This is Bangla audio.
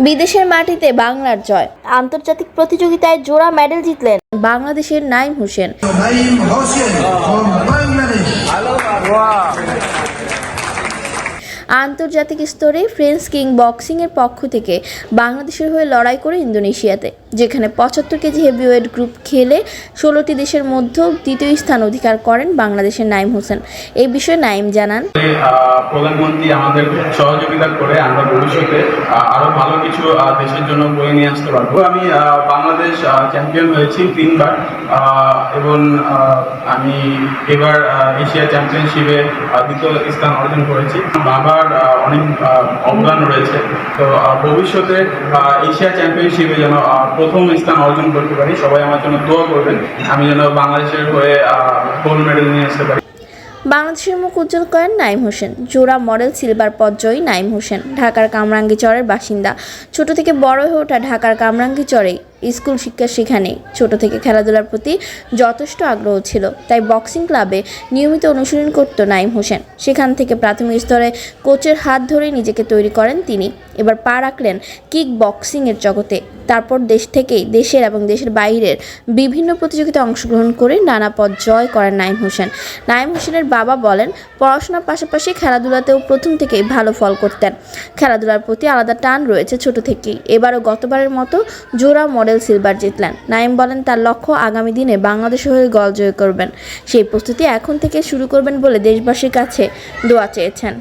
বিদেশের মাটিতে বাংলার জয়। আন্তর্জাতিক প্রতিযোগিতায় জোড়া মেডেল জিতলেন বাংলাদেশের নাঈম হোসেন। আন্তর্জাতিক স্তরে ফ্রেঞ্চ কিং বক্সিংয়ের পক্ষ থেকে বাংলাদেশের হয়ে লড়াই করে ইন্দোনেশিয়াতে, যেখানে 75 কেজি হেভিওয়েট গ্রুপ খেলে 16টি দেশের মধ্যে দ্বিতীয় স্থান অধিকার করেন বাংলাদেশের নাঈম হোসেন। এই বিষয়ে নাঈম জানান, প্রধানমন্ত্রী আমাদের সহযোগিতা করে আমরা ভবিষ্যতে আরো ভালো কিছু দেশের জন্য বয়ে নিয়ে আসতে পারবো। আমি বাংলাদেশ চ্যাম্পিয়ন হয়েছি 3বার এবং আমি এবার এশিয়া চ্যাম্পিয়নশিপে দ্বিতীয় স্থান অর্জন করেছি। বাবার অনেক অবদান রয়েছে, তো ভবিষ্যতে এশিয়া চ্যাম্পিয়নশিপে যেন প্রথম স্থান অর্জন করতে পারি। সবাই আমার জন্য দোয়া করবেন, আমি যেন বাংলাদেশের হয়ে গোল্ড মেডেল নিয়ে আসতে পারি। বাংলাদেশের মুখ উজ্জ্বল করেন নাঈম হোসেন। জোড়া মডেল সিলভার পদজয়ী নাঈম হোসেন ঢাকার কামরাঙ্গীচরের বাসিন্দা। ছোট থেকে বড় হয়ে ওঠা ঢাকার কামরাঙ্গীচরেই স্কুল শিক্ষা সেখানে ছোট থেকে খেলাধুলার প্রতি যথেষ্ট আগ্রহ ছিল, তাই বক্সিং ক্লাবে নিয়মিত অনুশীলন করত নাঈম হোসেন। সেখান থেকে প্রাথমিক স্তরে কোচের হাত ধরে নিজেকে তৈরি করেন তিনি। এবার পা রাখলেন কিক বক্সিংয়ের জগতে। তারপর দেশের এবং দেশের বাইরের বিভিন্ন প্রতিযোগিতায় অংশগ্রহণ করে নানা পদ জয় করেন নাঈম হোসেন। নাঈম হোসেনের বাবা বলেন, পড়াশোনার পাশাপাশি খেলাধুলাতেও প্রথম থেকেই ভালো ফল করতেন। খেলাধুলার প্রতি আলাদা টান রয়েছে ছোট থেকেই। এবারও গতবারের মতো জোড়া মডেল সিলভার জিতলেন। নাঈম বলেন, তার লক্ষ্য আগামী দিনে বাংলাদেশের হয়ে গল জয় করবেন। সেই প্রস্তুতি এখন থেকে শুরু করবেন বলে দেশবাসীর কাছে দোয়া চেয়েছেন।